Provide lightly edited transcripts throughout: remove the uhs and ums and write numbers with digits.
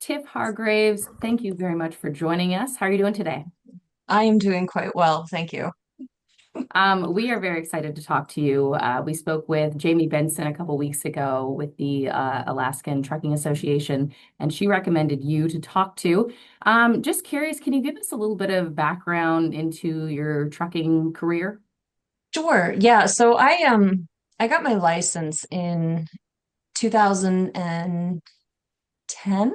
Tiff Hargraves, thank you very much for joining us. How are you doing today? I am doing quite well, thank you. We are very excited to talk to you. We spoke with Jamie Benson a couple weeks ago with the Alaskan Trucking Association, and she recommended you to talk to. Just curious, can you give us a little bit of background into your trucking career? Sure. Yeah. So I got my license in 2010.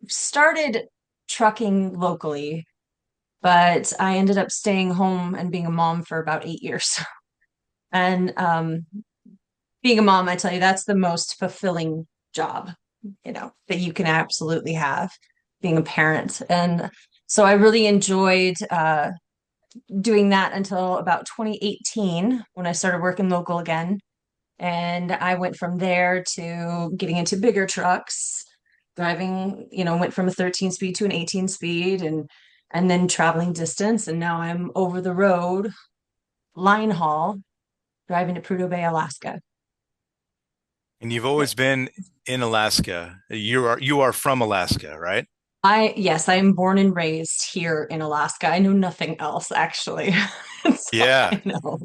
Started trucking locally, but I ended up staying home and being a mom for about 8 years. And being a mom, I tell you, that's the most fulfilling job, that you can absolutely have, being a parent. And so I really enjoyed doing that until about 2018 when I started working local again. And I went from there to getting into bigger trucks, driving, went from a 13 speed to an 18 speed and then traveling distance. And now I'm over the road, line haul, driving to Prudhoe Bay, Alaska. And you've always been in Alaska. You are from Alaska, right? Yes, I am born and raised here in Alaska. I know nothing else actually. That's all Yeah. I know.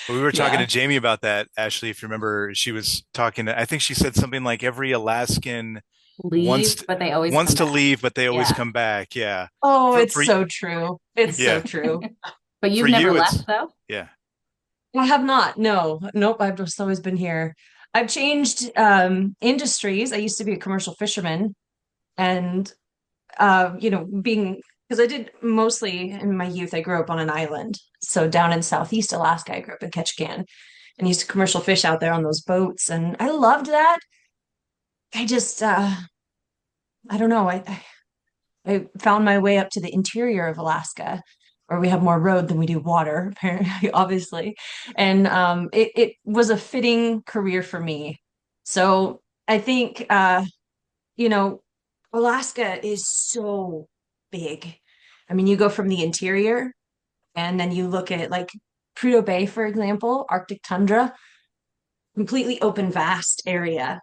We were talking Yeah. to Jamie about that, Ashley, if you remember, she was talking I think she said something like every Alaskan wants Leave, to, but they always wants come to back. leave, but they always Yeah. come back. Yeah. Oh, For, it's for, so true. It's so yeah. true. But For you've never you, left it's, though? yeah. I have not. No. Nope. I've just always been here. I've changed industries. I used to be a commercial fisherman and being because I did mostly in my youth, I grew up on an island. So down in Southeast Alaska, I grew up in Ketchikan and used to commercial fish out there on those boats. And I loved that. I just I don't know. I found my way up to the interior of Alaska, where we have more road than we do water, apparently, obviously. And it was a fitting career for me. So I think, you know, Alaska is so big. I mean, you go from the interior and then you look at like Prudhoe Bay, for example, Arctic tundra, completely open, vast area.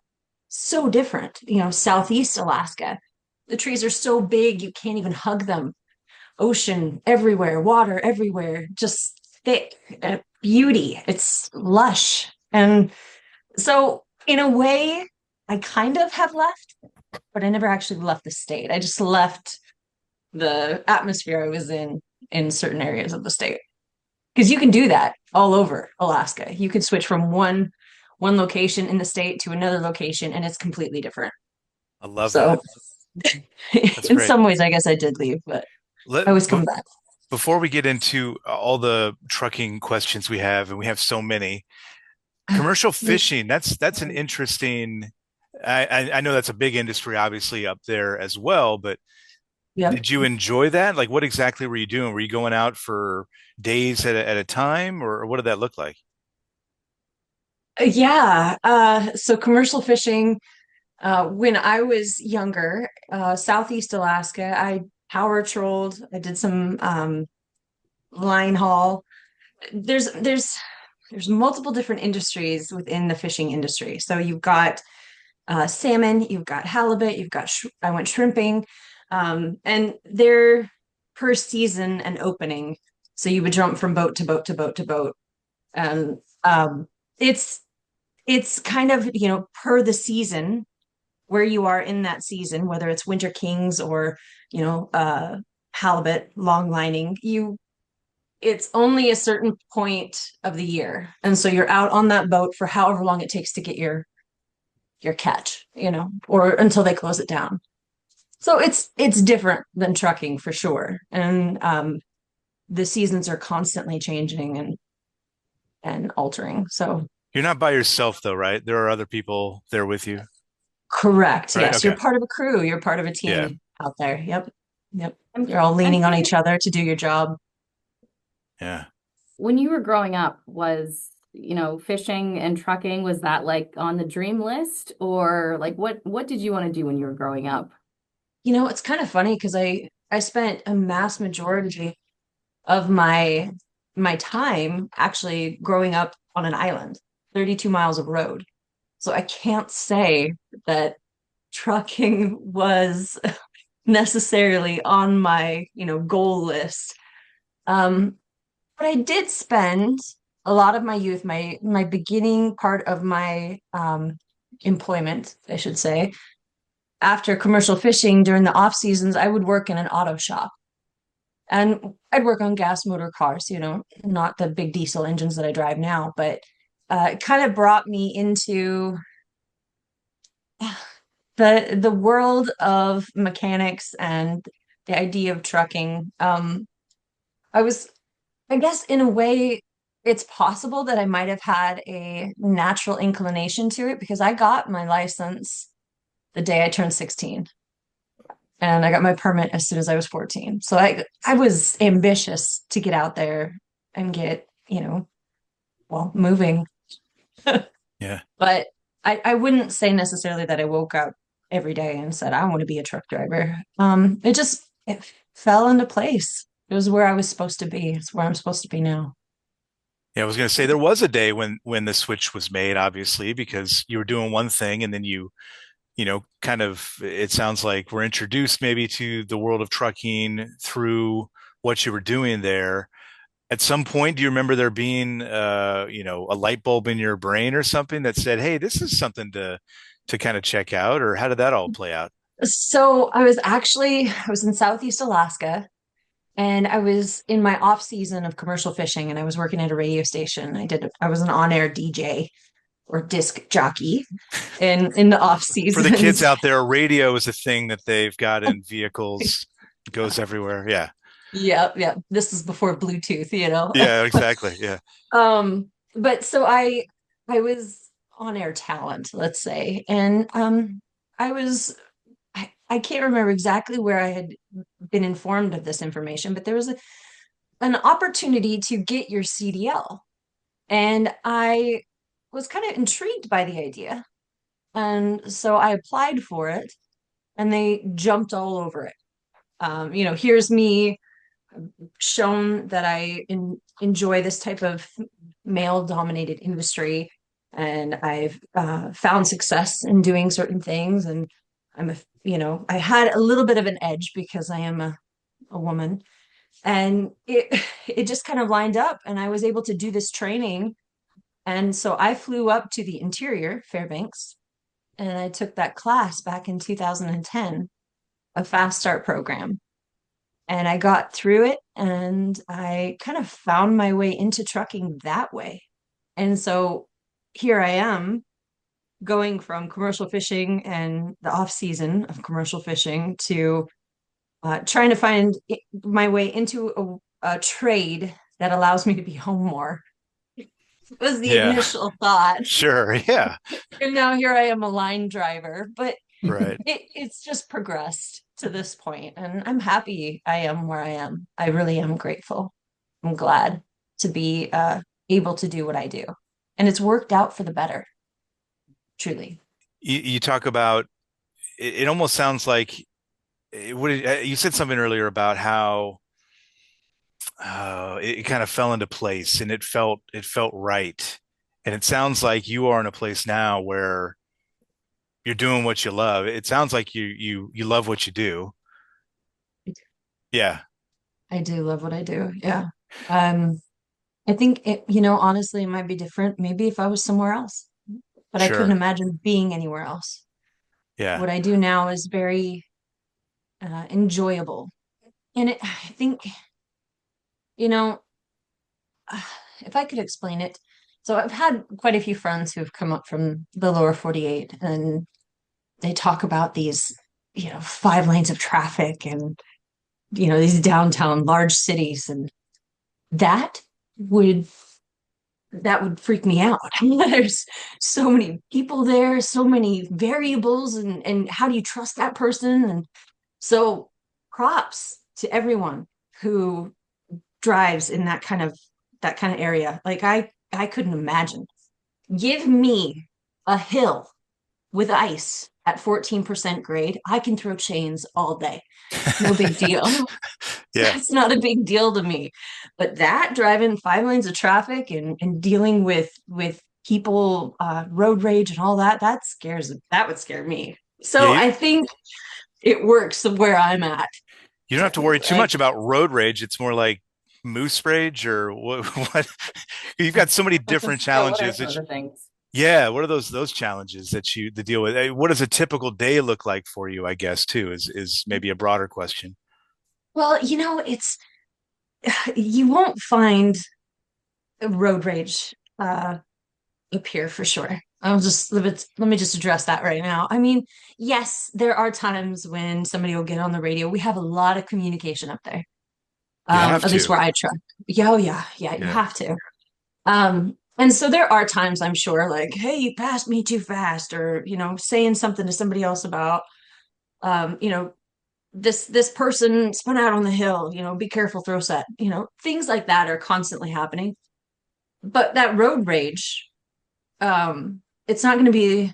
So different, Southeast Alaska. The trees are so big you can't even hug them. Ocean everywhere, water everywhere, just thick beauty. It's lush. And so, in a way, I kind of have left, but I never actually left the state. I just left the atmosphere I was in certain areas of the state. Because you can do that all over Alaska. You can switch from one location in the state to another location and it's completely different. I love So that. That's in great. some ways I guess I did leave, but Let, I always but come back. before we get into all the trucking questions we have, and we have so many, commercial fishing, that's an interesting, I know that's a big industry, obviously, up there as well, but Yep. did you enjoy that? Like, what exactly were you doing? Were you going out for days at a time, or what did that look like? Yeah. So commercial fishing, when I was younger, Southeast Alaska, I power trolled. I did some line haul. There's multiple different industries within the fishing industry. So you've got salmon, you've got halibut, I went shrimping, and they're per season and opening. So you would jump from boat to boat to boat to boat, and it's it's kind of per the season where you are in that season, whether it's winter kings or you know uh, halibut long lining. It's only a certain point of the year, and so you're out on that boat for however long it takes to get your catch, or until they close it down. So it's different than trucking for sure. And the seasons are constantly changing and altering. So You're not by yourself though, right? There are other people there with you, correct. right? Yes, you're Okay. part of a crew, you're part of a Yeah. team out there. Yep. Yep. I'm You're all I'm leaning on curious. each other to do your job. Yeah. When you were growing up, fishing and trucking, was that like on the dream list or like what did you want to do when you were growing up? It's kind of funny because I spent a mass majority of my time actually growing up on an island, 32 miles of road. So I can't say that trucking was necessarily on my, goal list. Um, but I did spend a lot of my youth, my beginning part of my employment, I should say, after commercial fishing during the off seasons, I would work in an auto shop. And I'd work on gas motor cars, not the big diesel engines that I drive now, but it kind of brought me into the world of mechanics and the idea of trucking. I was, I guess, in a way, it's possible that I might have had a natural inclination to it because I got my license the day I turned 16 and I got my permit as soon as I was 14. So I was ambitious to get out there and get, moving. Yeah. But I wouldn't say necessarily that I woke up every day and said, I want to be a truck driver. It fell into place. It was where I was supposed to be. It's where I'm supposed to be now. Yeah, I was going to say there was a day when the switch was made, obviously, because you were doing one thing and then kind of, it sounds like we're introduced maybe to the world of trucking through what you were doing there. At some point, do you remember there being, a light bulb in your brain or something that said, "Hey, this is something to kind of check out," or how did that all play out? So I was in Southeast Alaska and I was in my off season of commercial fishing and I was working at a radio station. I was an on-air DJ or disc jockey in the off For the kids seasons. out there, radio is a thing that they've got in vehicles, it goes everywhere. Yeah. Yeah, yeah. This is before Bluetooth. Yeah, exactly. Yeah. But so I was on air talent, let's say, and I was I can't remember exactly where I had been informed of this information, but there was an opportunity to get your CDL, and I was kind of intrigued by the idea, and so I applied for it, and they jumped all over it. Here's me shown that enjoy this type of male dominated industry and I've found success in doing certain things and I had a little bit of an edge because I am a woman and it just kind of lined up and I was able to do this training and so I flew up to the interior Fairbanks and I took that class back in 2010, a fast start program, and I got through it and I kind of found my way into trucking that way. And so here I am going from commercial fishing and the off season of commercial fishing to trying to find my way into a trade that allows me to be home more. Was the Yeah. initial thought. Sure. Yeah. And now here I am a line driver, but Right. it's just progressed to this point, and I'm happy I am where I am. I really am grateful. I'm glad to be able to do what I do, and it's worked out for the better, truly. You talk about it almost sounds like you said something earlier about how it kind of fell into place and it felt right. And it sounds like you are in a place now where you're doing what you love. It sounds like you love what you do. Yeah, I do love what I do. Yeah. Um, I think honestly, it might be different. Maybe if I was somewhere else, but I couldn't sure. imagine being anywhere else. Yeah. What I do now is very enjoyable, and I think you know if I could explain it. So I've had quite a few friends who've come up from the lower 48 and they talk about these, 5 lanes of traffic and, these downtown large cities. And that would that would freak me out. There's so many people there, so many variables, and how do you trust that person? And so props to everyone who drives in that kind of area. Like I couldn't imagine. Give me a hill with ice at 14% grade. I can throw chains all day. No big deal. Yeah. That's not a big deal to me. But that driving 5 lanes of traffic and dealing with people, road rage and all that, that would scare me. Yeah, So I think it works where I'm at. you don't have to worry too Like, much about road rage. It's more like moose rage or what, what you've got so many different So what are challenges some that of the things? yeah, what are those challenges that you to deal with? What does a typical day look like for you, I guess, too, is maybe a broader question. well, it's you won't find road rage up here for sure. Let me just address that right now. I mean, yes, there are times when somebody will get on the radio. We have a lot of communication up there. You have At least to. where I truck. Yeah, oh yeah, you Yeah. have to. And so there are times I'm sure like, hey, you passed me too fast, or saying something to somebody else about um, you know, this person spun out on the hill, be careful, throw set, things like that are constantly happening. But that road rage, it's not going to be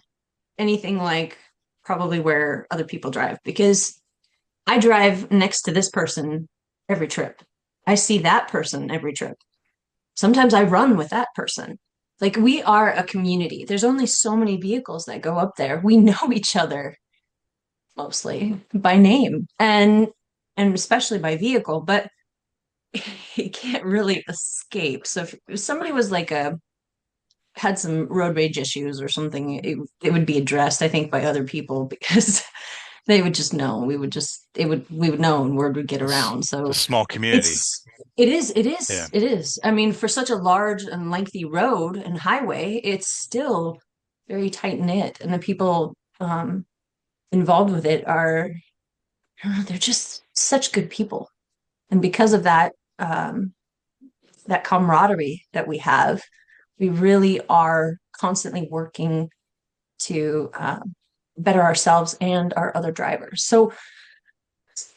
anything like probably where other people drive because I drive next to this person every trip. I see that person every trip. Sometimes I run with that person. Like we are a community. There's only so many vehicles that go up there. We know each other mostly by name and especially by vehicle, but you can't really escape. So if somebody was like a had some road rage issues or something, it would be addressed, I think, by other people because they would just know. We would know and word would get It's around. a So small community. it's it Yeah. is, it is. I mean, for such a large and lengthy road and highway, it's still very tight knit, and the people involved with it are they're just such good people. And because of that camaraderie that we have, we really are constantly working to better ourselves and our other drivers. So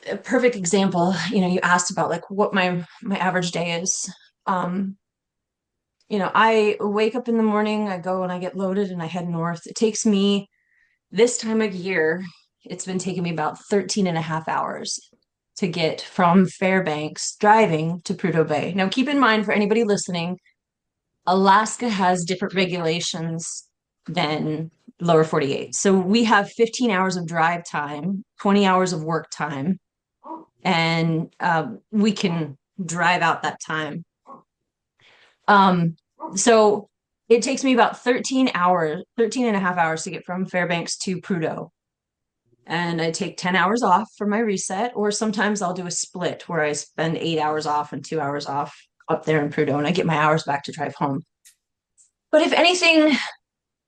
a perfect example, you asked about like what my average day is. Um, I wake up in the morning, I go and I get loaded and I head north. It takes me this time of year, it's been taking me about 13 and a half hours to get from Fairbanks driving to Prudhoe Bay. Now, keep in mind for anybody listening, Alaska has different regulations than lower 48. So we have 15 hours of drive time, 20 hours of work time, and we can drive out that time. Um, so it takes me about 13 hours, 13 and a half hours to get from Fairbanks to Prudhoe. And I take 10 hours off for my reset, or sometimes I'll do a split where I spend 8 hours off and 2 hours off up there in Prudhoe, and I get my hours back to drive home. But if anything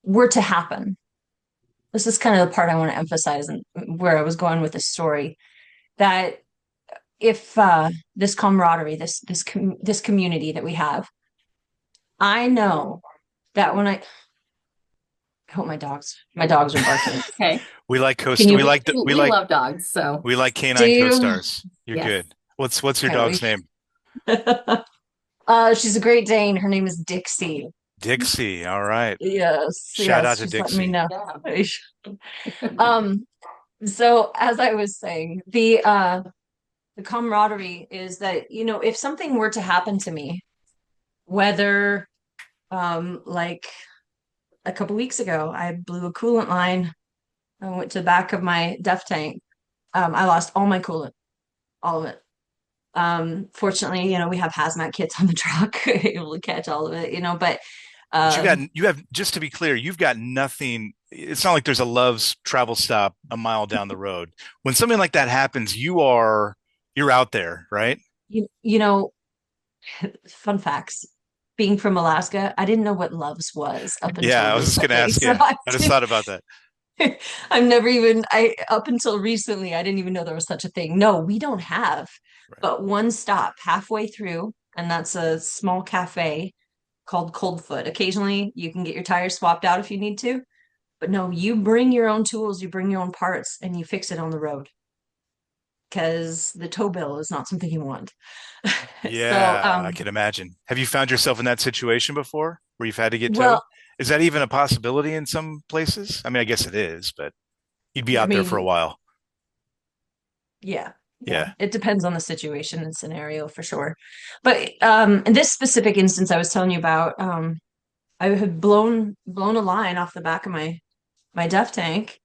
were to happen, this is kind of the part I want to emphasize and where I was going with this story, that if this camaraderie, this community that we have, I know that when I hope my dogs are barking. Okay. We like Can coast you we like the We love dogs, so we like do canine you? co-stars. You're yes. good. What's your Okay, dog's name? she's a Great Dane. Her name is Dixie. Dixie. All right. Yes, Shout out yes, to she's letting me Dixie. know. Yeah. Um, so as I was saying, the camaraderie is that, if something were to happen to me, whether like a couple weeks ago, I blew a coolant line. I went to the back of my DEF tank. I lost all my coolant, all of it. Fortunately, we have hazmat kits on the truck, able to catch all of it, but But um, you have just to be clear, you've got nothing. It's not like there's a Love's travel stop a mile down the road. When something like that happens, you're out there, right? you know, fun facts. Being from Alaska, I didn't know what Love's was up Yeah, until I was just gonna recently. ask So you. I just thought about that. I've never even I up until recently I didn't even know there was such a thing. No, we don't have Right. but one stop halfway through, and that's a small cafe called Coldfoot. Occasionally you can get your tires swapped out if you need to, but no, you bring your own tools, you bring your own parts, and you fix it on the road because the tow bill is not something you want. So Yeah, I can imagine. Have you found yourself in that situation before where you've had to get towed? well, Is that even a possibility in some places? I mean, I guess it is, but you'd be I out there for a mean, while. yeah, yeah. Yeah. It depends on the situation and scenario for sure. But in this specific instance I was telling you about, I had blown a line off the back of my DEF tank,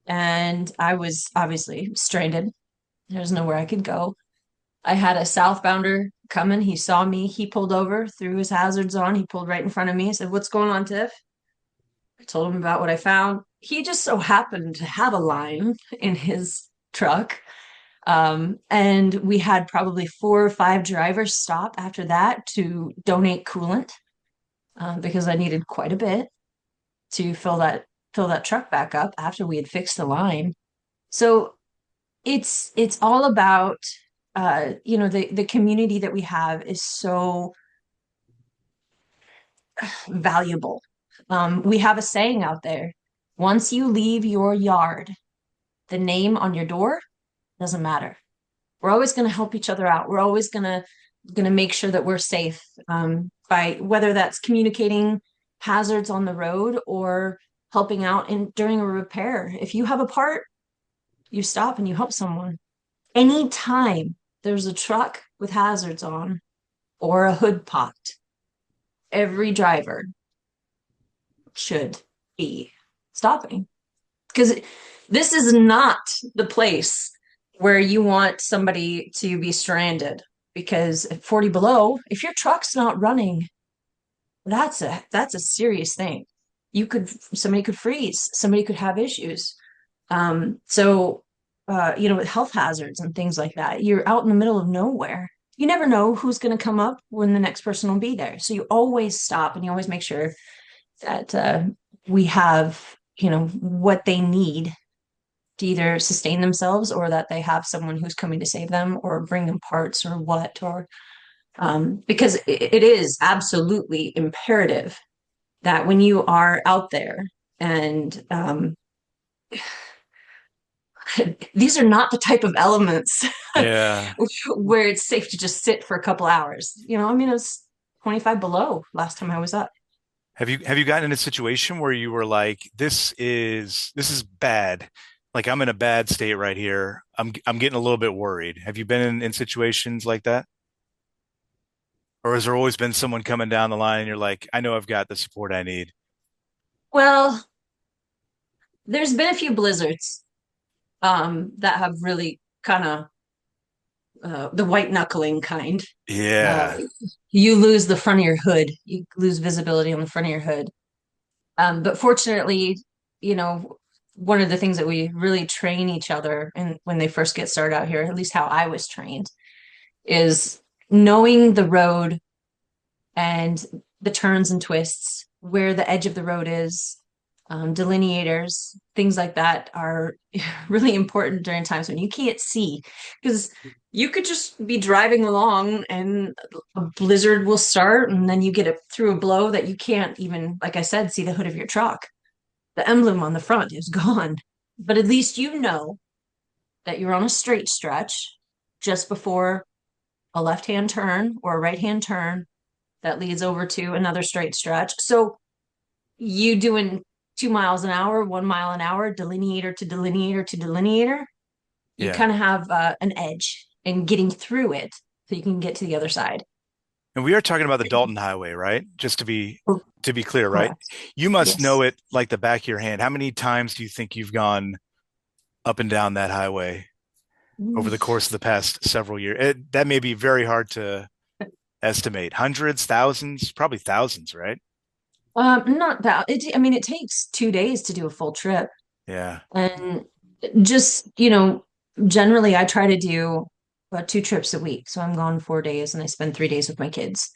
and I was obviously stranded. There's nowhere I could go. I had a southbounder coming. He saw me. He pulled over, threw his hazards on. He pulled right in front of me. I said, "What's going on, Tiff?" I told him about what I found. He just so happened to have a line in his truck. And we had probably 4 or 5 drivers stop after that to donate coolant, because I needed quite a bit to fill that truck back up after we had fixed the line. So it's all about, the community that we have is so valuable. We have a saying out there: once you leave your yard, the name on your door doesn't matter. We're always going to help each other out. We're always going to make sure that we're safe, by whether that's communicating hazards on the road or helping out in during a repair. If you have a part, you stop and you help someone. Anytime there's a truck with hazards on or a hood popped, every driver should be stopping, because this is not the place where you want somebody to be stranded. Because at 40 below, if your truck's not running, that's a serious thing. Somebody could freeze, somebody could have issues. With health hazards and things like that, you're out in the middle of nowhere. You never know who's going to come up when the next person will be there. So you always stop and you always make sure that we have, what they need to either sustain themselves, or that they have someone who's coming to save them or bring them parts or what, or because it is absolutely imperative that when you are out there, and these are not the type of elements Yeah. where it's safe to just sit for a couple hours. I mean, it was 25 below last time I was up. Have you gotten in a situation where you were like, this is bad. Like I'm in a bad state right here. I'm getting a little bit worried. Have you been in situations like that? Or has there always been someone coming down the line and you're like, I know I've got the support I need? Well, there's been a few blizzards that have really kind of, the white knuckling kind. Uh, Yeah. you lose the front of your hood, you lose visibility on the front of your hood. But fortunately, you know, one of the things that we really train each other and when they first get started out here, at least how I was trained, is knowing the road and the turns and twists, where the edge of the road is, delineators, things like that are really important during times when you can't see. Because you could just be driving along and a blizzard will start, and then you get it through a blow that you can't even, like I said, see the hood of your truck. The emblem on the front is gone. But at least you know that you're on a straight stretch just before a left-hand turn or a right-hand turn that leads over to another straight stretch. So you doing 2 miles an hour, 1 mile an hour, delineator to delineator to delineator, you Yeah. kind of have an edge in getting through it so you can get to the other side. And we are talking about the Dalton Highway, right? Just to be clear, right? Correct. You must know Yes. it like the back of your hand. How many times do you think you've gone up and down that highway over the course of the past several years? That may be very hard to estimate. Hundreds, thousands, probably thousands, right? Not that. I mean, it takes 2 days to do a full trip. Yeah. And just, generally I try to do about 2 trips a week. So I'm gone 4 days and I spend 3 days with my kids.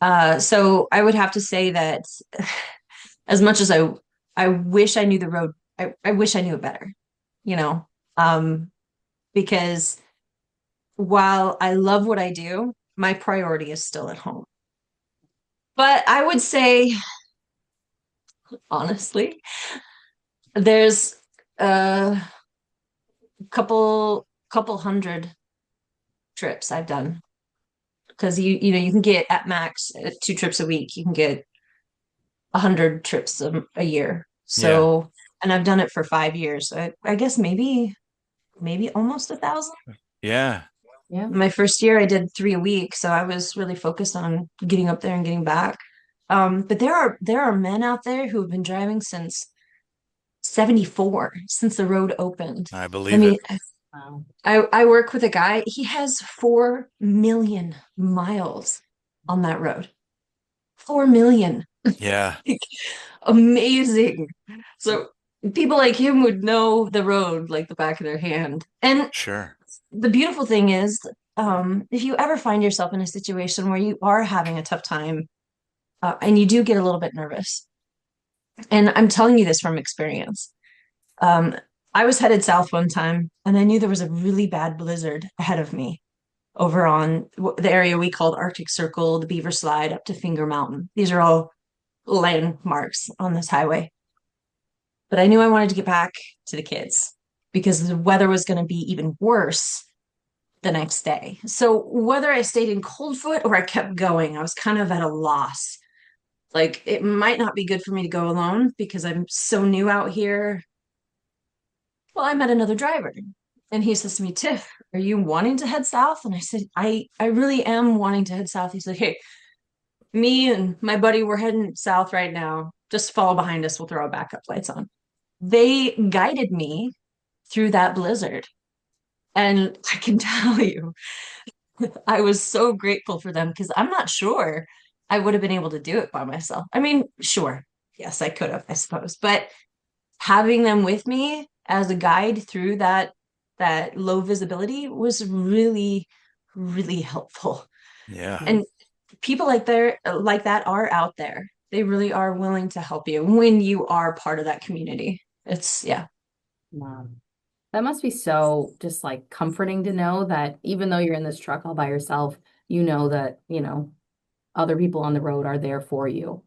So I would have to say that as much as I wish I knew the road, I wish I knew it better, you know, um, because while I love what I do, my priority is still at home. But I would say, honestly, there's a couple hundred trips I've done, because you can get at max 2 trips a week. You can get 100 trips a year. Yeah. So, and I've done it for 5 years. I guess maybe almost 1,000. Yeah. Yeah. My first year, I did 3 a week, so I was really focused on getting up there and getting back. But there are men out there who have been driving since 74 since the road opened. I I believe it. mean, Wow. I work with a guy, he has 4 million miles on that road. 4 million. Yeah, Like, amazing. So people like him would know the road like the back of their hand. And sure. the beautiful thing is, if you ever find yourself in a situation where you are having a tough time, and you do get a little bit nervous, and I'm telling you this from experience. Um, I was headed south one time, and I knew there was a really bad blizzard ahead of me over on the area we called Arctic Circle, the Beaver Slide up to Finger Mountain. These are all landmarks on this highway. But I knew I wanted to get back to the kids because the weather was going to be even worse the next day. So whether I stayed in Coldfoot or I kept going, I was kind of at a loss. Like it might not be good for me to go alone because I'm so new out here. Well, I met another driver and he says to me, Tiff, are you wanting to head south? And I said, I really am wanting to head south. He's like, hey, me and my buddy, we're heading south right now. Just follow behind us. We'll throw our backup lights on. They guided me through that blizzard. And I can tell you, I was so grateful for them because I'm not sure I would have been able to do it by myself. I mean, sure, yes, I could have, I suppose, but having them with me as a guide through that low visibility was really, really helpful. Yeah. And people like that are out there. They really are willing to help you when you are part of that community. It's yeah. Wow. That must be so just like comforting to know that even though you're in this truck all by yourself, you know that, other people on the road are there for you.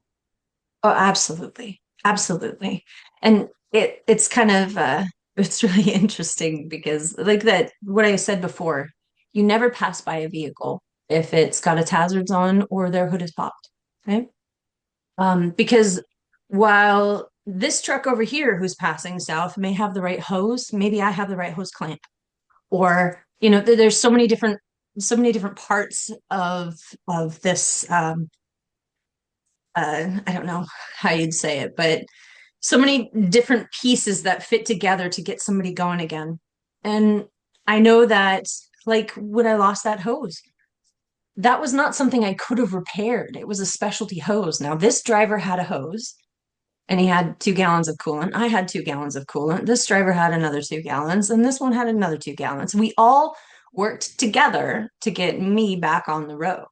Oh, absolutely. Absolutely. And it's kind of it's really interesting because like that what I said before, you never pass by a vehicle if it's got its hazards on or their hood is popped. Right? Because while this truck over here who's passing south may have the right hose, maybe I have the right hose clamp. Or, there's so many different parts of this I don't know how you'd say it, but so many different pieces that fit together to get somebody going again. And I know that, like, when I lost that hose, that was not something I could have repaired. It was a specialty hose. Now, this driver had a hose and he had 2 gallons of coolant. I had 2 gallons of coolant. This driver had another 2 gallons, and this one had another 2 gallons. We all worked together to get me back on the road.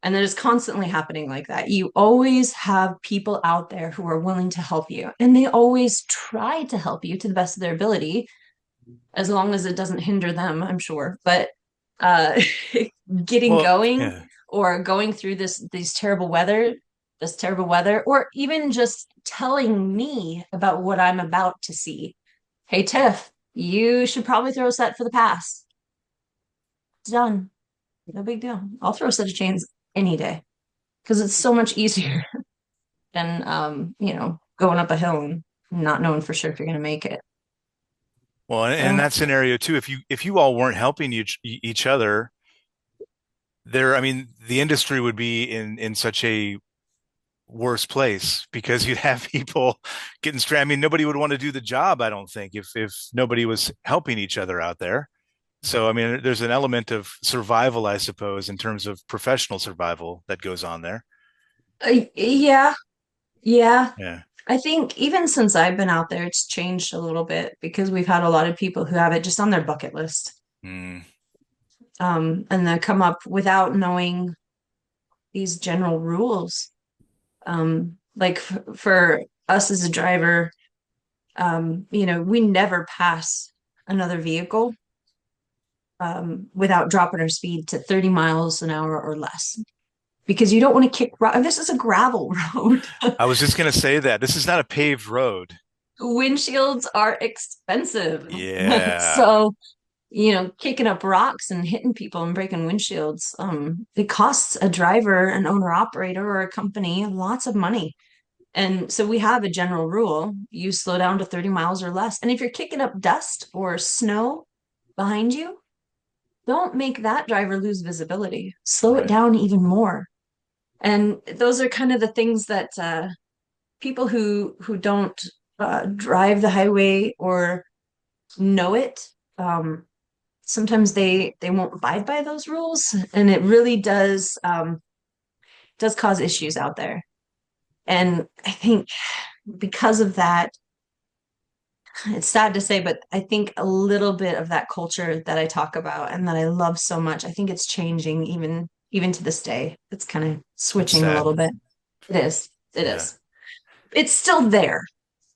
And that is constantly happening like that. You always have people out there who are willing to help you, and they always try to help you to the best of their ability, as long as it doesn't hinder them, I'm sure. But uh, getting Well, going yeah. or going through this terrible weather, or even just telling me about what I'm about to see. Hey, Tiff, you should probably throw a set for the pass. Done. No big deal. I'll throw a set of chains any day because it's so much easier than going up a hill and not knowing for sure if you're going to make it. Well, and in So that scenario too, if you all weren't helping each other, I mean, the industry would be in such a worse place because you'd have people getting stranded. I mean, nobody would want to do the job, I don't think, if nobody was helping each other out there. So, I mean, there's an element of survival, I suppose, in terms of professional survival that goes on there. yeah, yeah. Yeah. I think even since I've been out there, it's changed a little bit because we've had a lot of people who have it just on their bucket list. Mm. And they come up without knowing these general rules. Like for us as a driver, we never pass another vehicle without dropping our speed to 30 miles an hour or less because you don't want to kick this is a gravel road. I was just going to say that this is not a paved road. Windshields are expensive. Yeah. So, kicking up rocks and hitting people and breaking windshields, it costs a driver, an owner operator, or a company lots of money. And so we have a general rule. You slow down to 30 miles or less. And if you're kicking up dust or snow behind you, don't make that driver lose visibility. Slow it Right. down even more. And those are kind of the things that people who don't drive the highway or know it. Sometimes they won't abide by those rules, and it really does cause issues out there. And I think because of that, it's sad to say, but I think a little bit of that culture that I talk about and that I love so much, I think it's changing even to this day. It's kind of That's switching a sad. little bit. It is. It Yeah. is. It's still there,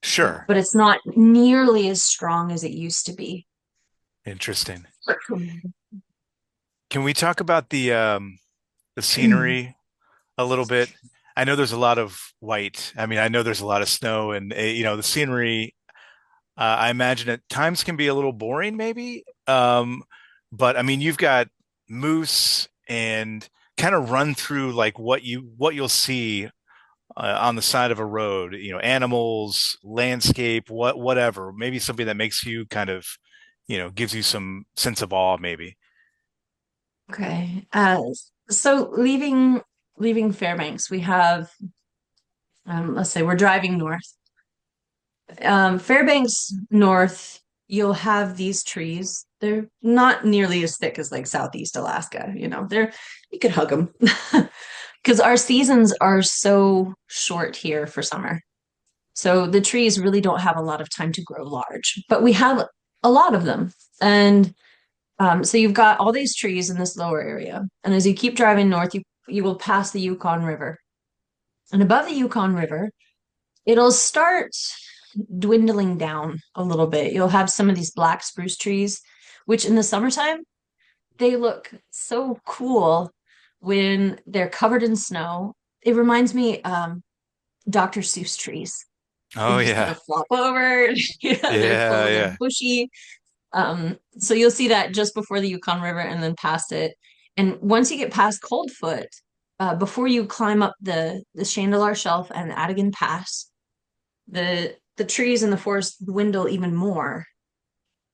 Sure. but it's not nearly as strong as it used to be. Interesting. Can we talk about the scenery a little bit? I know there's a lot of white. I mean, I know there's a lot of snow and the scenery. I imagine at times can be a little boring, maybe. But I mean, you've got moose and kind of run through like what you'll see on the side of a road. Animals, landscape, whatever. Maybe something that makes you kind of, gives you some sense of awe, maybe. Okay. So leaving Fairbanks, we have let's say we're driving north. Fairbanks North, you'll have these trees. They're not nearly as thick as like Southeast Alaska. You could hug them because our seasons are so short here for summer. So the trees really don't have a lot of time to grow large, but we have a lot of them. And so you've got all these trees in this lower area. And as you keep driving north, you will pass the Yukon River. And above the Yukon River, it'll start dwindling down a little bit. You'll have some of these black spruce trees, which in the summertime, they look so cool when they're covered in snow. It reminds me Dr. Seuss trees. They Oh just kind yeah. of flop over. Yeah, They're yeah. bushy. So you'll see that just before the Yukon River and then past it. And once you get past Coldfoot, before you climb up the Chandelar Shelf and Adigan Pass, the trees in the forest dwindle even more.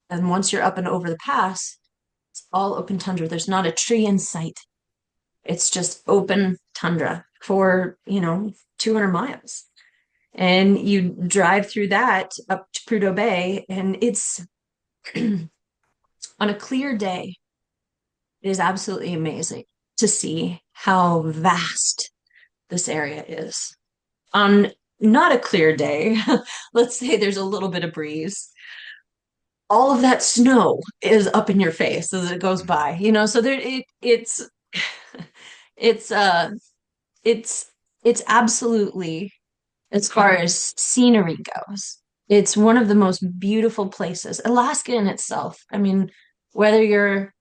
And once you're up and over the pass, it's all open tundra. There's not a tree in sight. It's just open tundra for, 200 miles. And you drive through that up to Prudhoe Bay, and it's on a clear day, it is absolutely amazing to see how vast this area is. On not a clear day, let's say there's a little bit of breeze, all of that snow is up in your face as it goes Mhm. by, so it's it's it's absolutely, as far as scenery goes, it's one of the most beautiful places. Alaska in itself, I mean, whether you're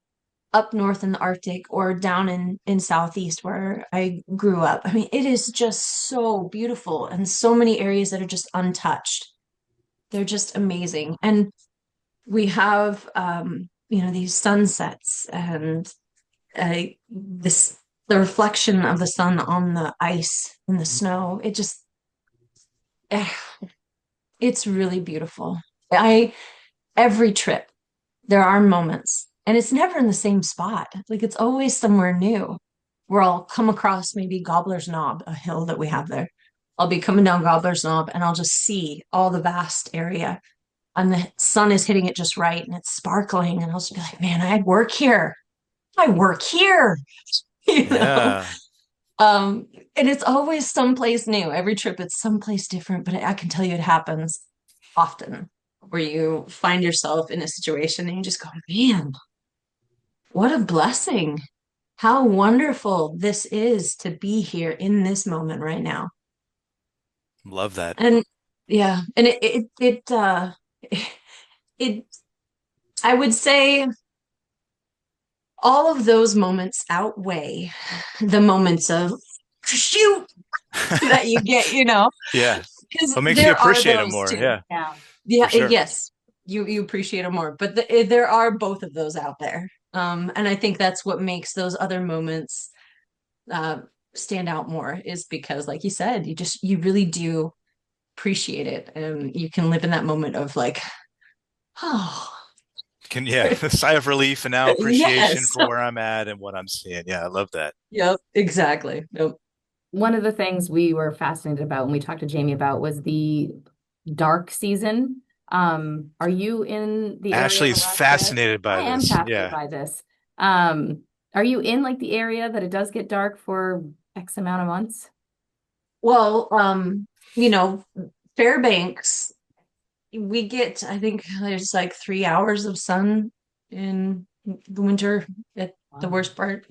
up north in the Arctic or down in Southeast where I grew up, I mean, it is just so beautiful and so many areas that are just untouched. They're just amazing. And we have these sunsets and this the reflection of the sun on the ice and the snow. Eh, it's really beautiful. I Every trip there are moments, and it's never in the same spot. Like it's always somewhere new where I'll come across maybe Gobbler's Knob, a hill that we have there. I'll be coming down Gobbler's Knob and I'll just see all the vast area, and the sun is hitting it just right and it's sparkling, and I'll just be like, man, I work here. I work here, you know. Yeah. Um, and it's always someplace new. Every trip it's someplace different, but I can tell you it happens often where you find yourself in a situation and you just go, man, what a blessing. How wonderful this is to be here in this moment right now. Love that. And yeah, and it I would say all of those moments outweigh the moments of shoot that you get, Yeah. because What makes you there are appreciate them those more? too. Yeah, Yeah. for Yeah, sure. yes, you appreciate them more, but there are both of those out there. And I think that's what makes those other moments uh, stand out more, is because, like you said, you really do appreciate it, and you can live in that moment of like, oh, Yeah, a sigh of relief and now appreciation yes, for where I'm at and what I'm seeing. Yeah, I love that. yep, exactly. Nope. One of the things we were fascinated about when we talked to Jamie about was the dark season. Are you in the area of Ashley's Alaska? fascinated by I am this. fascinated Yeah. by this. Um, are you in like the area that it does get dark for X amount of months? Well, you know, Fairbanks, we get, I think there's like 3 hours of sun in the winter at the Wow. worst part,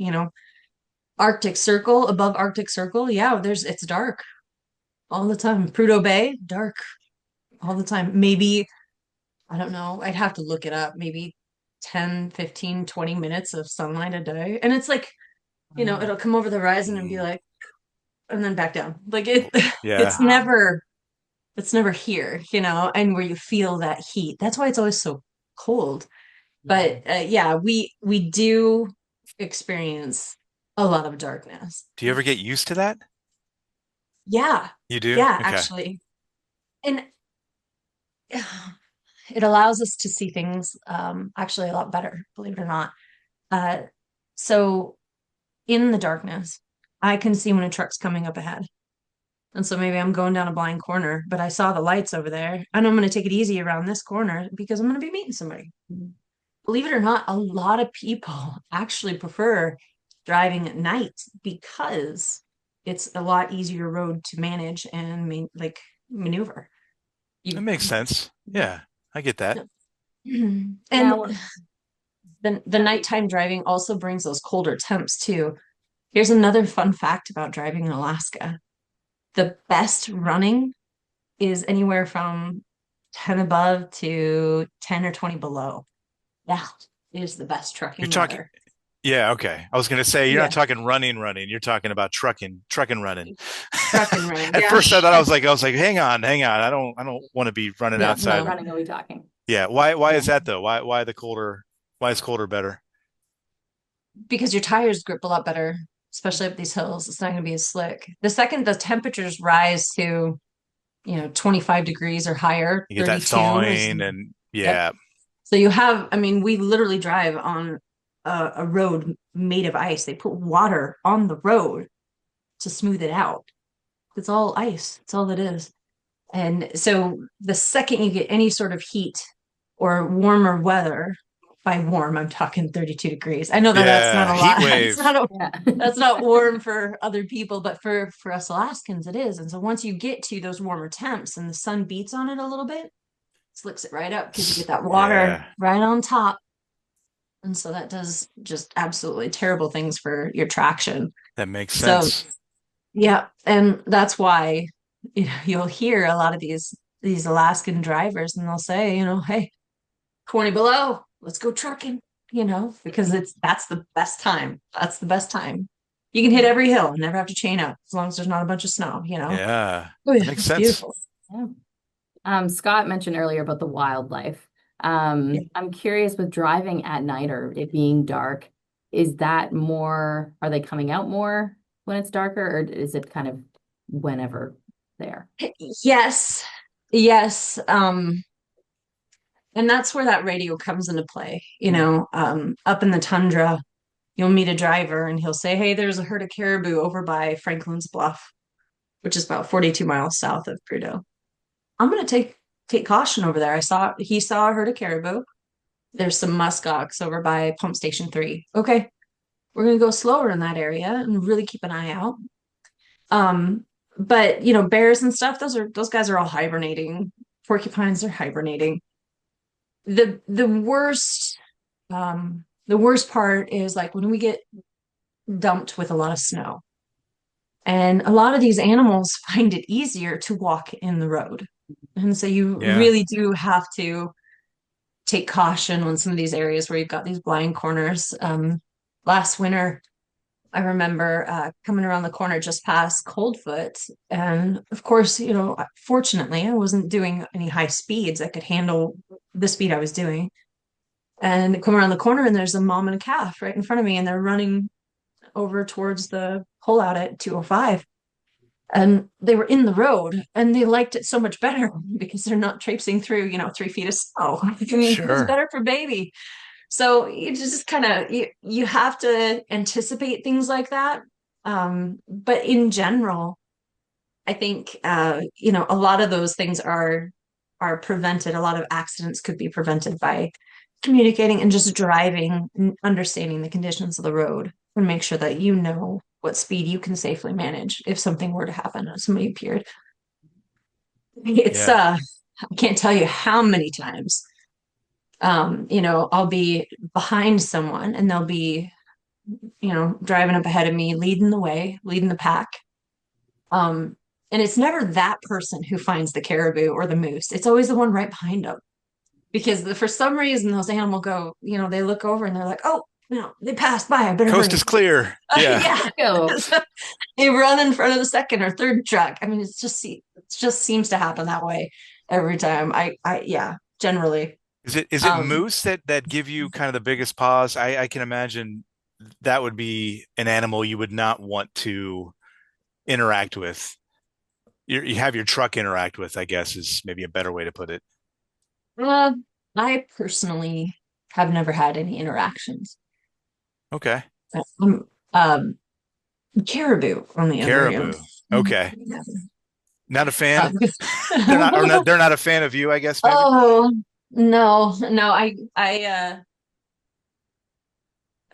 Arctic Circle, above Arctic Circle. Yeah, it's dark all the time. Prudhoe Bay, dark all the time. Maybe, I don't know, I'd have to look it up. Maybe 10, 15, 20 minutes of sunlight a day. And it's like, Wow. it'll come over the horizon and be Mm, like, and then back down. Like it, it's yeah. Wow. never, it's never here, and where you feel that heat. That's why it's always so cold. Yeah. But yeah, we do experience a lot of darkness. Do you ever get used to that? Yeah, You do? yeah, Okay. actually. And it allows us to see things actually a lot better, believe it or not. Uh, so in the darkness, I can see when a truck's coming up ahead. And so maybe I'm going down a blind corner, but I saw the lights over there, and I'm going to take it easy around this corner because I'm going to be meeting somebody. Believe it or not, a lot of people actually prefer driving at night because it's a lot easier road to manage and like maneuver. That You makes sense. Yeah, I get that. and Now, the nighttime driving also brings those colder temps too. Here's another fun fact about driving in Alaska. The best running is anywhere from 10 above to 10 or 20 below. That is the best You're trucking talking, weather. yeah, okay. I was gonna say you're not Yeah, talking running. You're talking about trucking running. trucking running. At Yeah. first I thought I was like, hang on. I don't want to be running what No, kind of outside. no. running are we talking? Yeah. Why Yeah. is that though? Why is colder better? Because your tires grip a lot better, especially up these hills. It's not going to be as slick. The second the temperatures rise to, 25 degrees or higher, You get that 32 is, thawing and yep. yeah. So I mean, we literally drive on a road made of ice. They put water on the road to smooth it out. It's all ice. It's all it is. And so the second you get any sort of heat or warmer weather, by warm, I'm talking 32 degrees. I know that that's not Yeah. a Heat lot. It's wave. not Yeah. that's not warm for other people, but for us Alaskans, it is. And so once you get to those warmer temps and the sun beats on it a little bit, slicks it right up because you get that water Yeah. right on top. And so that does just absolutely terrible things for your traction. That makes So sense. yeah, and that's why you'll hear a lot of these Alaskan drivers, and they'll say, hey, 20 below, let's go trucking, because that's the best time. That's the best time. You can hit every hill and never have to chain up as long as there's not a bunch of snow. Yeah. Oh That yeah, makes it's sense. beautiful. Yeah. Scott mentioned earlier about the wildlife. Yeah. I'm curious with driving at night or it being dark, is that more, are they coming out more when it's darker, or is it kind of whenever there? Yes. Yes. And that's where that radio comes into play. Up in the tundra, you'll meet a driver and he'll say, hey, there's a herd of caribou over by Franklin's Bluff, which is about 42 miles south of Prudhoe. I'm going to take caution over there. He saw a herd of caribou. There's some muskox over by Pump Station 3. Okay, we're going to go slower in that area and really keep an eye out. But bears and stuff, those guys are all hibernating. Porcupines are hibernating. The worst part is like when we get dumped with a lot of snow. And a lot of these animals find it easier to walk in the road. And so you Yeah. really do have to take caution on some of these areas where you've got these blind corners. Last winter, I remember coming around the corner just past Coldfoot. And of course, fortunately, I wasn't doing any high speeds. I could handle the speed I was doing. And come around the corner, and there's a mom and a calf right in front of me, and they're running over towards the pullout at 205. And they were in the road and they liked it so much better because they're not traipsing through 3 feet of snow. I mean, it's Sure. better for baby. So you just kind of you have to anticipate things like that. But in general, I think a lot of those things are are prevented. A lot of accidents could be prevented by communicating and just driving and understanding the conditions of the road and make sure that you know what speed you can safely manage if something were to happen and somebody appeared. It's Yeah. I can't tell you how many times I'll be behind someone and they'll be, driving up ahead of me, leading the way, leading the pack. Um, and it's never that person who finds the caribou or the moose. It's always the one right behind them because for some reason those animals go, they look over and they're like, oh, they passed by. I better Coast is hurry. clear. Yeah. Yeah. Go. They run in front of the second or third truck. I mean, it just seems to happen that way every time. Yeah, generally. Is it Um, moose that give you kind of the biggest pause? I can imagine that would be an animal you would not want to interact with. You have your truck interact with, I guess, is maybe a better way to put it. uh, I personally have never had any interactions. Okay. Um, um, Caribou, on the other hand. Caribou. Okay. Yeah. Not a fan? Uh, They're not a fan of you, I guess, maybe. oh no, no,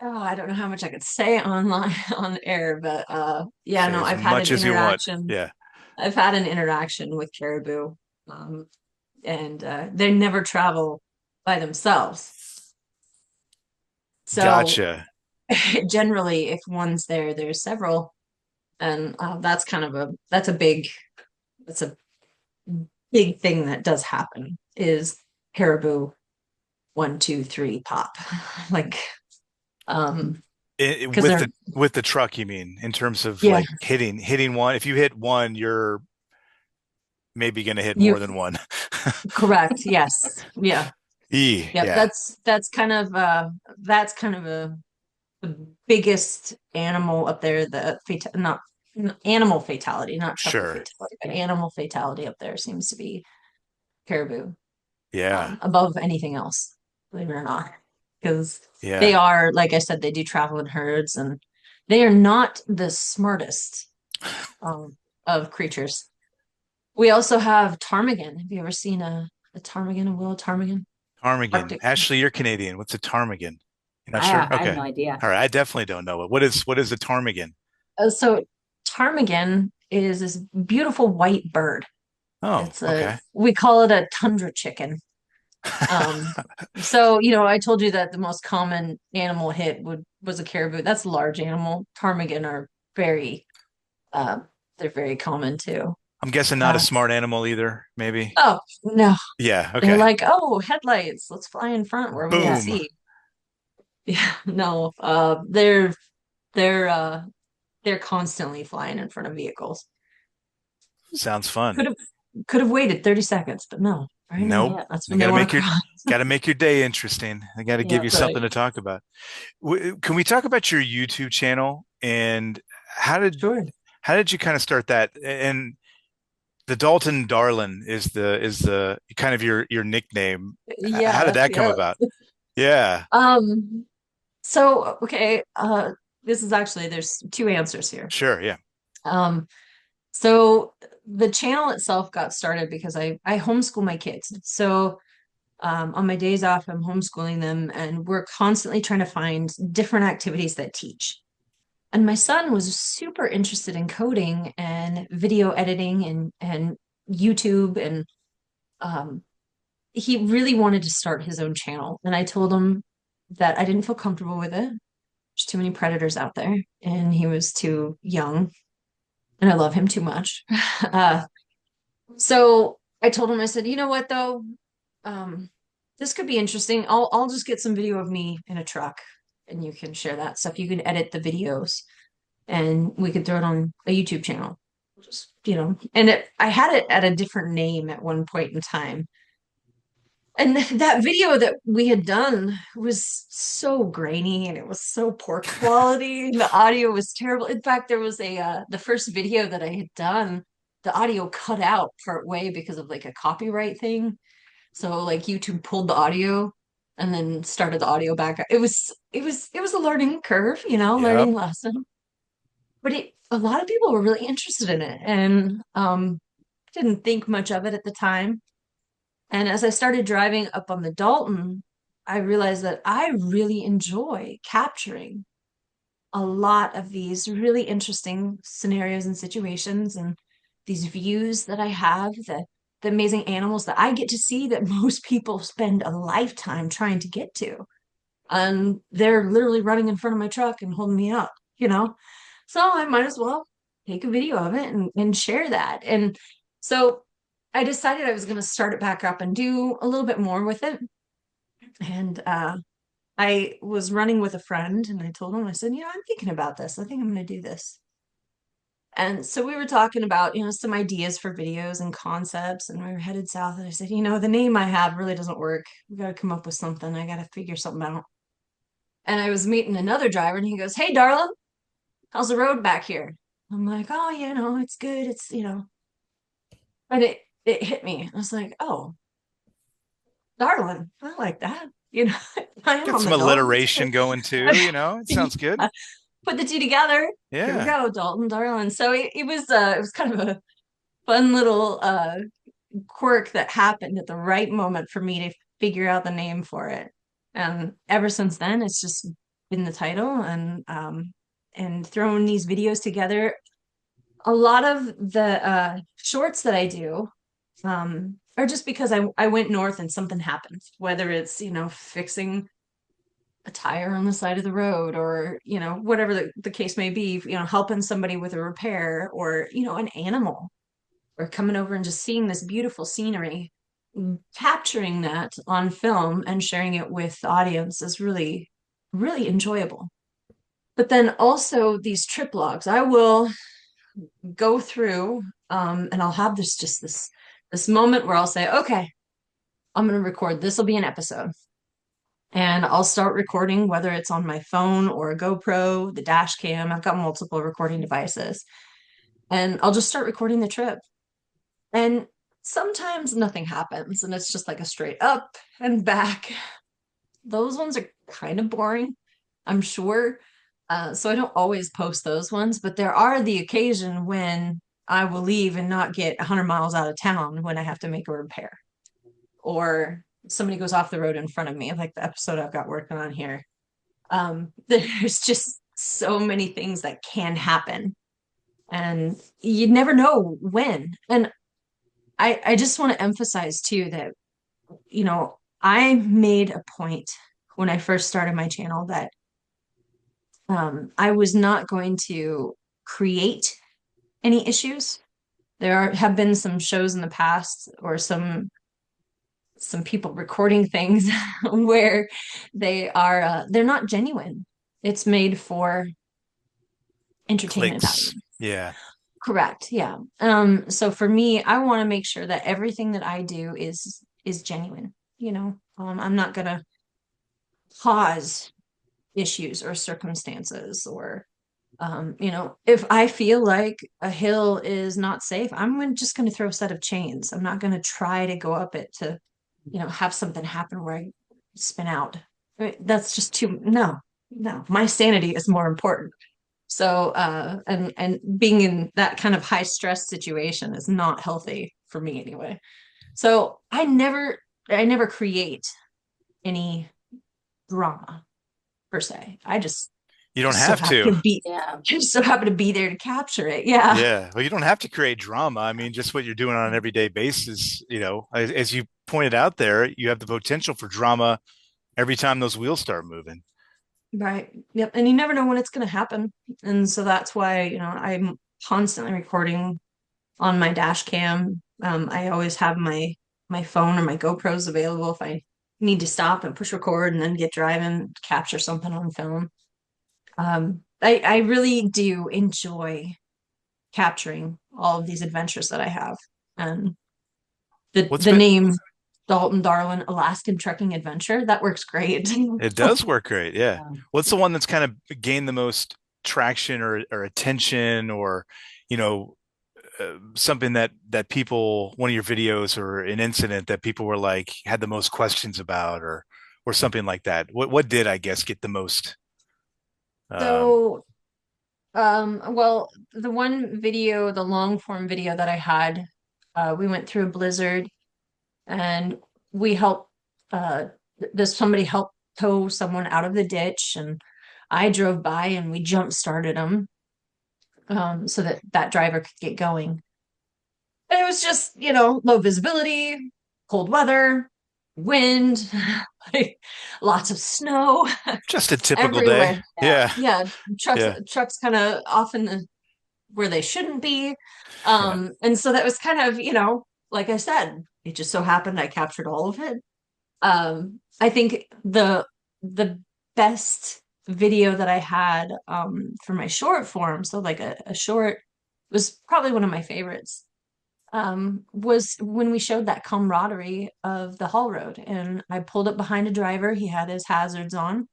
oh, I don't know how much I could say online on air, but yeah, Say no, as I've had an much as you want. interaction. Yeah. I've had an interaction with caribou, um, and they never travel by themselves. So Gotcha. generally, if one's there, there's several, and that's a big thing that does happen is caribou 1, 2, 3 pop, like because With they're the truck, you mean, in terms of yeah like hitting one. If you hit one, you're maybe going to hit you more than one. correct yes yeah yep Yeah. that's kind of the biggest animal up there, the not animal fatality, not trucker Sure. fatality, but animal fatality up there seems to be caribou, Yeah. above anything else, believe it or not, because they Yeah. are, like I said, they do travel in herds and they are not the smartest of creatures. We also have ptarmigan. Have you ever seen a ptarmigan, a willow ptarmigan? Ptarmigan. Arctic. Ashley, you're Canadian. What's a ptarmigan? You're not sure? I have Okay. no idea. All right. I definitely don't know it. What is a ptarmigan? So ptarmigan is this beautiful white bird. Oh, okay. We call it a tundra chicken. Um, so I told you that the most common animal hit was a caribou. That's a large animal. Ptarmigan are very, uh, they're very common too. I'm guessing not a Uh, smart animal either, maybe. oh no, Yeah, they're okay. like, oh, headlights, let's fly in front where we can Yeah. Boom. see. Yeah, no, they're uh, they're constantly flying in front of vehicles. Sounds fun. Could have could have waited 30 seconds, but no, right Nope. now Yeah. that's They when they want to cross. got to make your day interesting. They got to give Yeah. you Right. something to talk about. Can we talk about your YouTube channel and how did Sure. how did you kind of start that? And the Dalton Darlin is the kind of your nickname. How did Yeah, that come yeah. about? Yeah, Um, so okay, this is actually there's two answers here. sure. Yeah, Um, so the channel itself got started because I homeschool my kids. So on my days off, I'm homeschooling them, and we're constantly trying to find different activities that teach. And my son was super interested in coding and video editing and YouTube, and um, he really wanted to start his own channel. And I told him that I didn't feel comfortable with it. There's too many predators out there, and he was too young, and I love him too much. Uh, so I told him, I said, you know what though? Um, this could be interesting. I'll just get some video of me in a truck, and you can share that stuff. You can edit the videos, and we could throw it on a YouTube channel. Just and I had it at a different name at one point in time. And that video that we had done was so grainy and it was so poor quality. The audio was terrible. In fact, there was the first video that I had done, the audio cut out part way because of like a copyright thing. So like YouTube pulled the audio and then started the audio back. It was a learning curve, yep. learning lesson. But a lot of people were really interested in it and didn't think much of it at the time. And as I started driving up on the Dalton, I realized that I really enjoy capturing a lot of these really interesting scenarios and situations and these views that I have, the amazing animals that I get to see that most people spend a lifetime trying to get to. And they're literally running in front of my truck and holding me up, you know? So I might as well take a video of it and share that. And so I decided I was going to start it back up and do a little bit more with it. And I was running with a friend and I told him, I said, I'm thinking about this. I think I'm going to do this. And so we were talking about, some ideas for videos and concepts, and we were headed south. And I said, the name I have really doesn't work. We got to come up with something. I got to figure something out. And I was meeting another driver and he goes, "Hey, Darla, how's the road back here?" I'm like, "Oh, it's good. And it hit me. I was like, "Oh, Darlin, I like that. I am Get on some the Dalton. alliteration going too, it sounds good. Yeah. Put the two together. Here we Yeah. go, Dalton Darlin." So it was kind of a fun little quirk that happened at the right moment for me to figure out the name for it. And ever since then, it's just been the title and throwing these videos together. A lot of the shorts that I do are just because I went north and something happened, whether it's, fixing a tire on the side of the road or, whatever the case may be, helping somebody with a repair or, an animal or coming over and just seeing this beautiful scenery. Capturing that on film and sharing it with the audience is really, really enjoyable. But then also these trip logs, I will go through and I'll have this moment where I'll say, "Okay, I'm going to record. This will be an episode." And I'll start recording, whether it's on my phone or a GoPro, the dash cam. I've got multiple recording devices. And I'll just start recording the trip. And sometimes nothing happens and it's just like a straight up and back. Those ones are kind of boring, I'm sure. So I don't always post those ones, but there are the occasion when I will leave and not get 100 miles out of town when I have to make a repair or somebody goes off the road in front of me, like the episode I've got working on here. There's just so many things that can happen and you never know when. And I just want to emphasize too that, I made a point when I first started my channel that I was not going to create any issues. Have been some shows in the past or some people recording things where they're not genuine. It's made for entertainment Clicks. value. Yeah. Correct. Yeah. So for me, I want to make sure that everything that I do is genuine. I'm not gonna cause issues or circumstances or if I feel like a hill is not safe, just going to throw a set of chains. I'm not going to try to go up it to, have something happen where I spin out. That's just too, no, no, my sanity is more important. So, and being in that kind of high stress situation is not healthy for me anyway. So I never create any drama per se. I just You don't so have happen to. to be Yeah. just so happen to be there to capture it. Yeah. Yeah. Well, you don't have to create drama. I mean, just what you're doing on an everyday basis, as you pointed out there, you have the potential for drama every time those wheels start moving. Right. Yep. And you never know when it's going to happen. And so that's why, I'm constantly recording on my dash cam. I always have my phone or my GoPros available if I need to stop and push record and then get driving, capture something on film. I really do enjoy capturing all of these adventures that I have. And What's the been, name Dalton Darlin Alaskan Trekking Adventure, that works great. it does work great. Yeah. Yeah. What's the one that's kind of gained the most traction or attention or, you know, something that people, one of your videos or an incident that people were like, had the most questions about or something like that? What did, I guess, get the most, um, So, well, the one video, the long form video that I had, we went through a blizzard and we helped this somebody helped tow someone out of the ditch, and I drove by and we jump started them so that that driver could get going. And it was just, low visibility, cold weather, wind, like lots of snow Just a typical day. everywhere. Yeah. Yeah. Yeah, trucks Yeah. trucks kind of often where they shouldn't be. Yeah. And so that was kind of, like I said, it just so happened I captured all of it. I think the best video that I had for my short form, so like a short was probably one of my favorites, was when we showed that camaraderie of the haul road. And I pulled up behind a driver, he had his hazards on,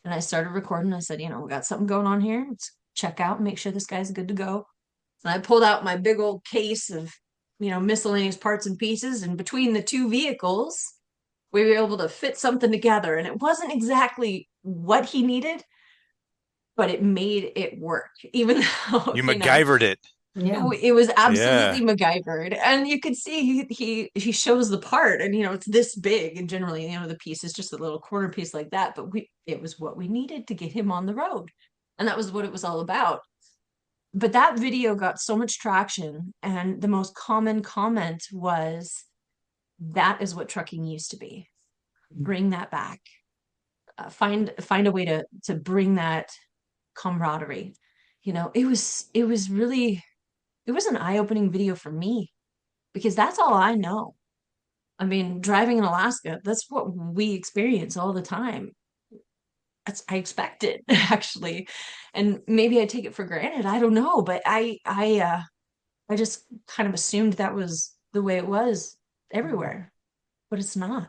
and I started recording. I said, we got something going on here. Let's check out and make sure this guy's good to go. And I pulled out my big old case of, miscellaneous parts and pieces. And between the two vehicles, we were able to fit something together. And it wasn't exactly what he needed, but it made it work, even though, You MacGyvered it. Yeah. it was Yeah. absolutely MacGyvered. And you could see he shows the part, and it's this big, and generally, the piece is just a little corner piece like that. But it was what we needed to get him on the road. And that was what it was all about. But that video got so much traction, and the most common comment was, that is what trucking used to be. Bring that back. Find a way to bring that camaraderie. It was an eye-opening video for me, because that's all I know. I mean, driving in Alaska, that's what we experience all the time. I expect it actually, and maybe I take it for granted. I don't know, but I just kind of assumed that was the way it was everywhere, but it's not.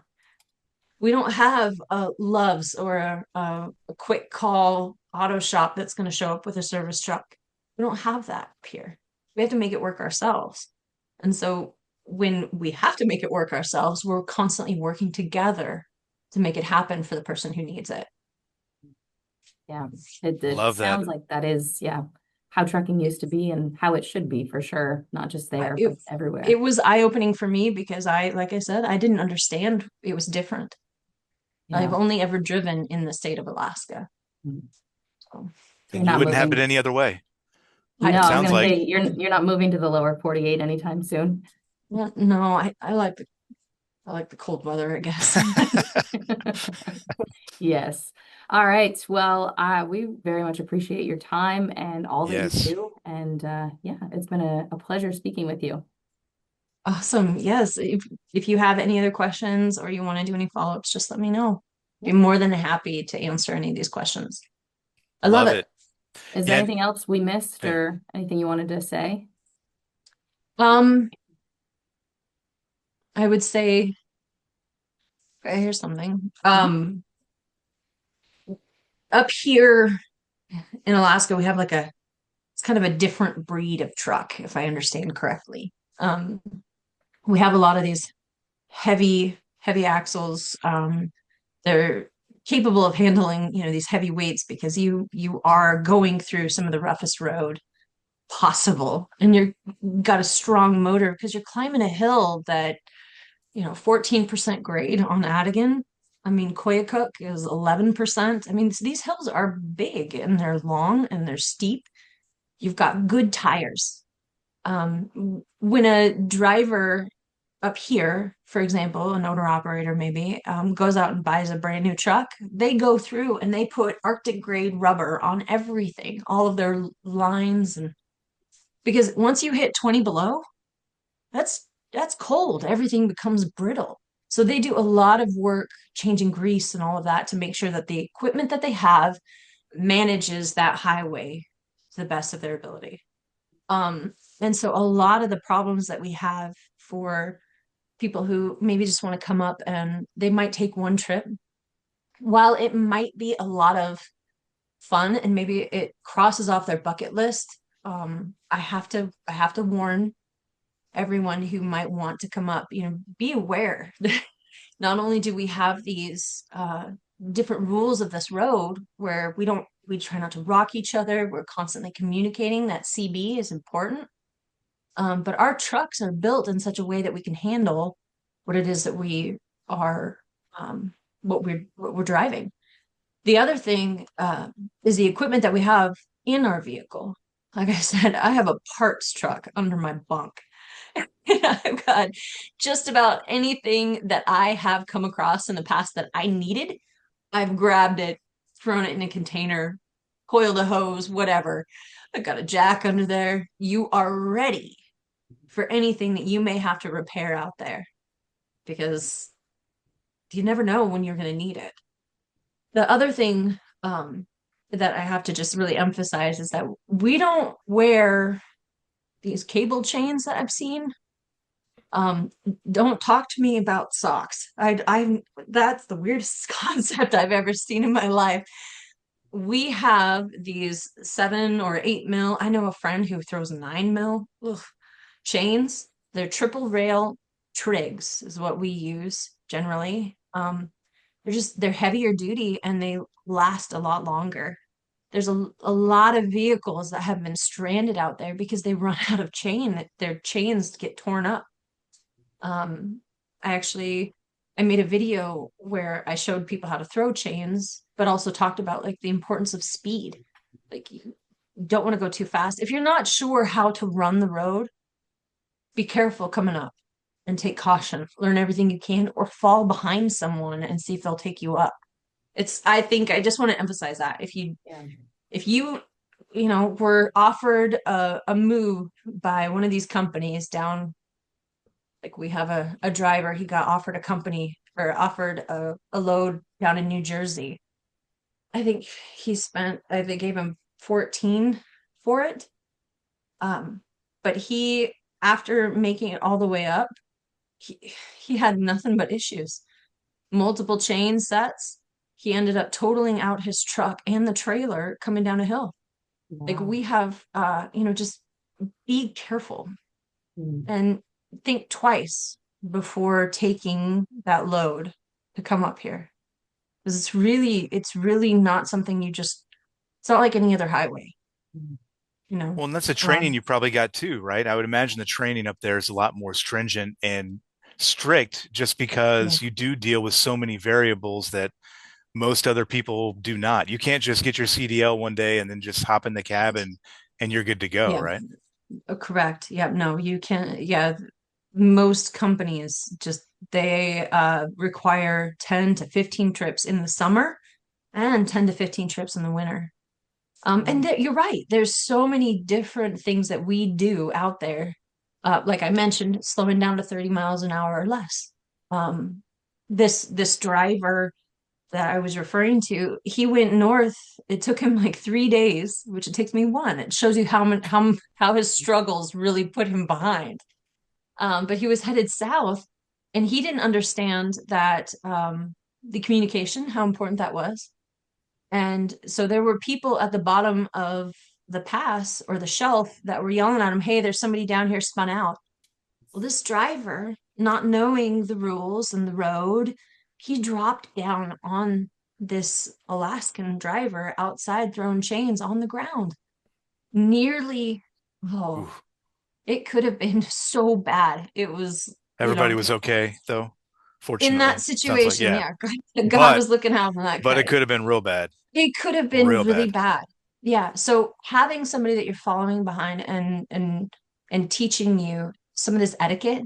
We don't have a Love's or a quick call auto shop that's going to show up with a service truck. We don't have that here. We have to make it work ourselves. And so when we have to make it work ourselves, we're constantly working together to make it happen for the person who needs it. Yeah. It Love that. sounds like that is, yeah, how trucking used to be and how it should be for sure. Not just there, It but everywhere. it was eye-opening for me, because like I said, I didn't understand it was different. I've Yeah. only ever driven in the state of Alaska. Mm. So You're And you not wouldn't have it moving. any other way. No, I, It I was sounds gonna like. say you're not moving to the lower 48 anytime soon. no, I like the cold weather, I guess. Yes. All right. Well, we very much appreciate your time and all that you Yes. do. And yeah, it's been a pleasure speaking with you. Awesome. Yes. If you have any other questions or you want to do any follow-ups, just let me know. Be Yep. more than happy to answer any of these questions. I love Love it. it. Is there Yeah. anything else we missed Yeah. or anything you wanted to say? Um, I would say, okay, here's something. Mhm. Up here in Alaska, we have it's kind of a different breed of truck, if I understand correctly. We have a lot of these heavy axles. They're capable of handling, these heavy weights, because you are going through some of the roughest road possible, and you're got a strong motor because you're climbing a hill that 14% grade on Adigan. I mean, Koyukuk is 11%. I mean, these hills are big, and they're long, and they're steep. You've got good tires. When a driver up here, for example, an owner operator maybe, goes out and buys a brand new truck, they go through and they put Arctic grade rubber on everything, all of their lines, and because once you hit 20 below, that's cold. Everything becomes brittle. So they do a lot of work changing grease and all of that to make sure that the equipment that they have manages that highway to the best of their ability. And so a lot of the problems that we have for people who maybe just want to come up, and they might take one trip, while it might be a lot of fun and maybe it crosses off their bucket list, I have to warn everyone who might want to come up, be aware. Not only do we have these different rules of this road where we try not to rock each other, we're constantly communicating that CB is important. But our trucks are built in such a way that we can handle what it is that we are, what we're driving. The other thing is the equipment that we have in our vehicle. Like I said, I have a parts truck under my bunk. And I've got just about anything that I have come across in the past that I needed. I've grabbed it, thrown it in a container, coiled a hose, whatever. I've got a jack under there. You are ready for anything that you may have to repair out there because you never know when you're going to need it. The other thing that I have to just really emphasize is that we don't wear these cable chains that I've seen. Um, don't talk to me about socks. That's the weirdest concept I've ever seen in my life. We have these 7 or 8 mil. I know a friend who throws 9 mil chains. They're triple rail trigs is what we use generally. They're heavier duty and they last a lot longer. There's a lot of vehicles that have been stranded out there because they run out of chain. Their chains get torn up. Um, I made a video where I showed people how to throw chains, but also talked about like the importance of speed. Like you don't want to go too fast. If you're not sure how to run the road, be careful coming up and take caution. Learn everything you can or fall behind someone and see if they'll take you up. I think I just want to emphasize that if you were offered a move by one of these companies down, like we have a driver, he got offered a company or offered a load down in New Jersey. I think they gave him 14 for it. But after making it all the way up, he had nothing but issues. Multiple chain sets. He ended up totaling out his truck and the trailer coming down a hill. Wow. Like we have, just be careful and think twice before taking that load to come up here. Because it's really not something it's not like any other highway, Well, and that's a training you probably got too, right? I would imagine the training up there is a lot more stringent and strict just because you do deal with so many variables that most other people do not. You can't just get your CDL one day and then just hop in the cab and you're good to go, right? Correct. Yeah, no, you can't. Yeah, most companies they require 10 to 15 trips in the summer and 10 to 15 trips in the winter. And you're right. There's so many different things that we do out there. Like I mentioned, slowing down to 30 miles an hour or less. This driver that I was referring to, he went north. It took him like 3 days, which it takes me one. It shows you how his struggles really put him behind. But he was headed south, and he didn't understand that the communication, how important that was. And so there were people at the bottom of the pass or the shelf that were yelling at him, "Hey, there's somebody down here spun out." Well, this driver, not knowing the rules and the road, he dropped down on this Alaskan driver outside throwing chains on the ground. Nearly, it could have been so bad. It was, Everybody was okay, though, fortunately. In that situation, God was looking out for that guy. But it could have been real bad. It could have been really bad. Yeah. So having somebody that you're following behind and teaching you some of this etiquette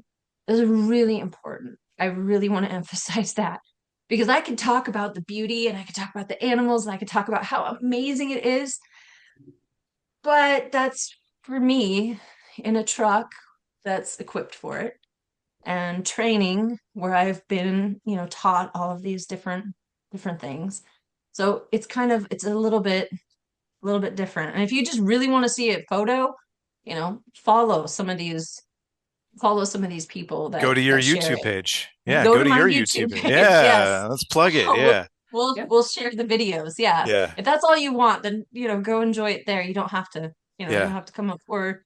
is really important. I really want to emphasize that because I could talk about the beauty and I could talk about the animals and I could talk about how amazing it is. But that's for me in a truck that's equipped for it and training where I've been, taught all of these different things. So it's a little bit different. And if you just really want to see a photo, follow some of these people that go to your that YouTube it. page. Yeah, go to my your YouTube page. Yeah, Yes. let's plug it. Yeah. We'll share the videos. Yeah. Yeah. If that's all you want, then go enjoy it there. You don't have to, you don't have to come up or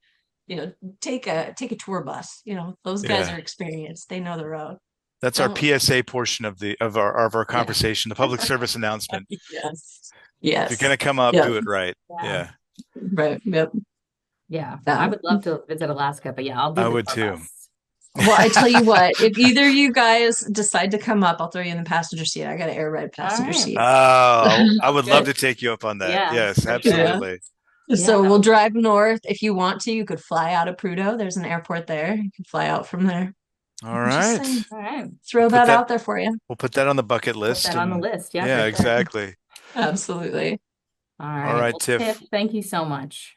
take a tour bus. Those guys are experienced. They know the road. That's our PSA portion of our conversation, the public service announcement. Yes. If you're gonna come up, do it right. Yeah. Right. Yep. Yeah. I would love to visit Alaska, but yeah, I'll do I the would tour too. bus. Well, I tell you what, if either of you guys decide to come up, I'll throw you in the passenger seat. I got an air ride All passenger right. seat. Oh, I would love Good. to take you up on that. Yeah, Yes, for sure. Yeah. absolutely. Yeah, So that we'll would, drive north. If you want to, you could fly out of Prudhoe. There's an airport there. You can fly out from there. All I'm just right. saying, all right. We'll throw put that that out there for you. we'll put that on the bucket Put list that on the and list. Yeah, yeah, for sure. exactly. Absolutely. All All right. right, Well, Tiff, Tiff. thank you so much.